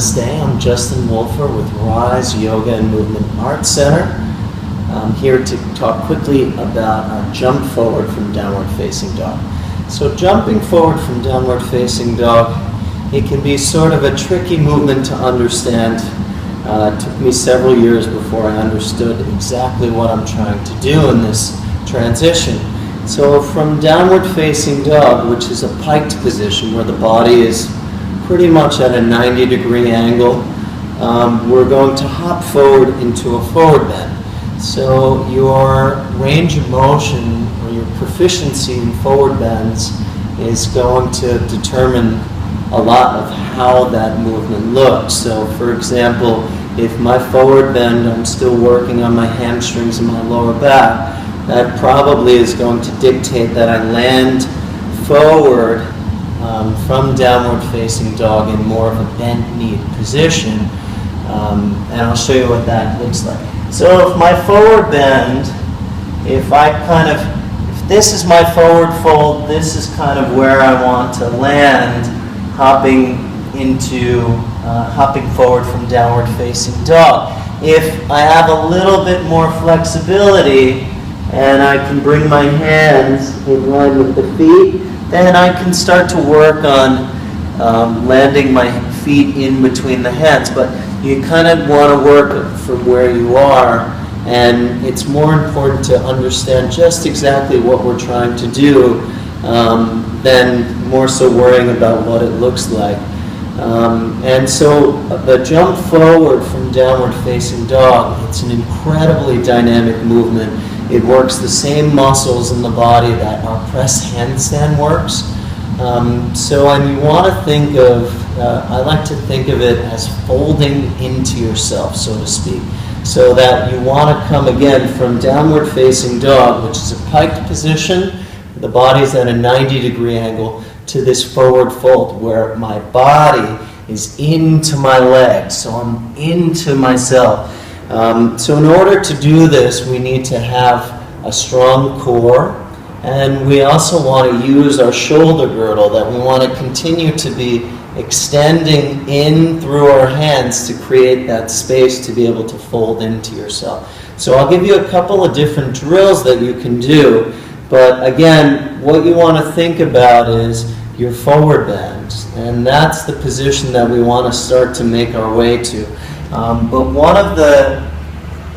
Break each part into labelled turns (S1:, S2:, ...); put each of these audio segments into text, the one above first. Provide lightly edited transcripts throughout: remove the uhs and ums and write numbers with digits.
S1: Namaste. I'm Justin Wolfer with Rise Yoga and Movement Arts Center. I'm here to talk quickly about our jump forward from downward facing dog. So jumping forward from downward facing dog, it can be sort of a tricky movement to understand. It took me several years before I understood exactly what I'm trying to do in this transition. So from downward facing dog, which is a piked position where the body is pretty much at a 90-degree angle, we're going to hop forward into a forward bend. So your range of motion or your proficiency in forward bends is going to determine a lot of how that movement looks. So for example, if my forward bend, I'm still working on my hamstrings and my lower back, that probably is going to dictate that I land forward from downward facing dog in more of a bent knee position, and I'll show you what that looks like. So if my forward bend, if this is my forward fold, this is kind of where I want to land, hopping forward from downward facing dog. If I have a little bit more flexibility and I can bring my hands in line with the feet, then I can start to work on landing my feet in between the hands. But you kind of want to work from where you are, and it's more important to understand just exactly what we're trying to do than more so worrying about what it looks like. And so the jump forward from downward facing dog, it's an incredibly dynamic movement. It works the same muscles in the body that our press handstand works. And you want to think of, I like to think of it as folding into yourself, so to speak. So that you want to come again from downward facing dog, which is a piked position, the body's at a 90-degree angle, to this forward fold where my body is into my legs, so I'm into myself. So in order to do this, we need to have a strong core, and we also want to use our shoulder girdle, that we want to continue to be extending in through our hands to create that space to be able to fold into yourself. So I'll give you a couple of different drills that you can do, but again, what you want to think about is your forward bend, and that's the position that we want to start to make our way to. But one of the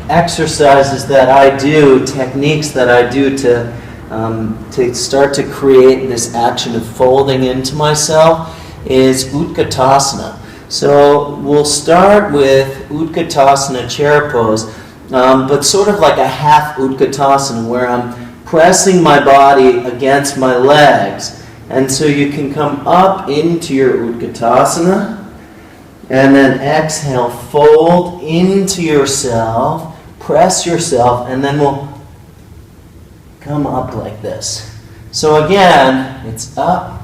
S1: exercises that I do, techniques that I do to start to create this action of folding into myself is Utkatasana. So we'll start with Utkatasana chair pose, but sort of like a half Utkatasana where I'm pressing my body against my legs. And so you can come up into your Utkatasana, and then exhale, fold into yourself, press yourself, and then we'll come up like this. So again, it's up,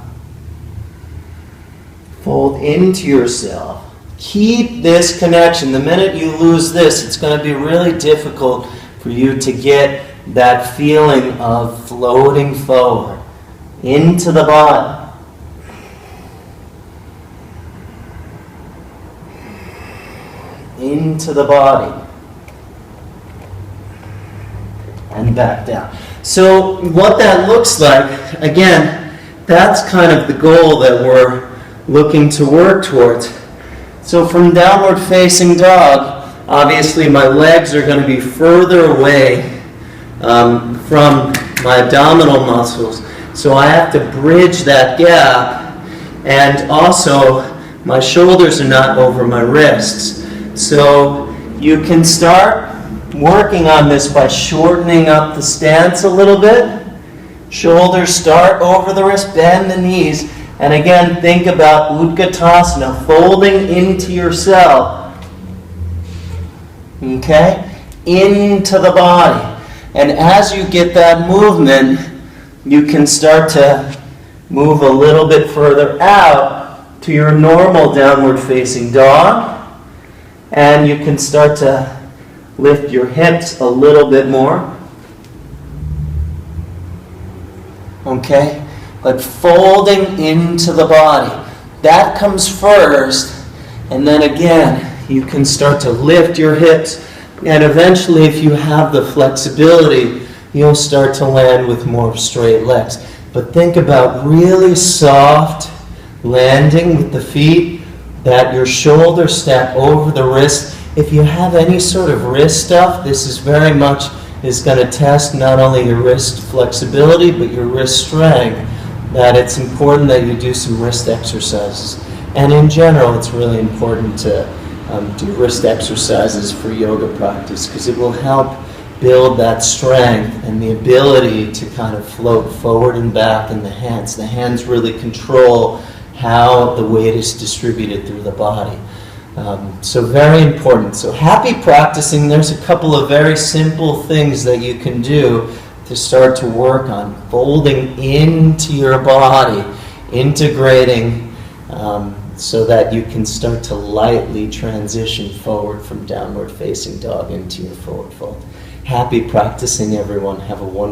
S1: fold into yourself. Keep this connection. The minute you lose this, it's going to be really difficult for you to get that feeling of floating forward into the body. Into the body. And back down. So what that looks like, again, that's kind of the goal that we're looking to work towards. So from downward facing dog, obviously my legs are going to be further away from my abdominal muscles. So I have to bridge that gap, and also my shoulders are not over my wrists. So you can start working on this by shortening up the stance a little bit. Shoulders start over the wrist, bend the knees, and again think about Utkatasana, folding into yourself. Okay? Into the body. And as you get that movement, you can start to move a little bit further out to your normal downward facing dog, and you can start to lift your hips a little bit more. Okay? But folding into the body. That comes first, And then again, you can start to lift your hips, and eventually, if you have the flexibility, you'll start to land with more straight legs. But think about really soft landing with the feet, that your shoulders stack over the wrist. If you have any sort of wrist stuff, this is very much going to test not only your wrist flexibility, but your wrist strength, that it's important that you do some wrist exercises. And in general, it's really important to do wrist exercises for yoga practice, because it will help build that strength and the ability to kind of float forward and back in the hands. The hands really control how the weight is distributed through the body. So very important. So happy practicing. There's a couple of very simple things that you can do to start to work on folding into your body, integrating, so that you can start to lightly transition forward from downward facing dog into your forward fold. Happy practicing, everyone. Have a wonderful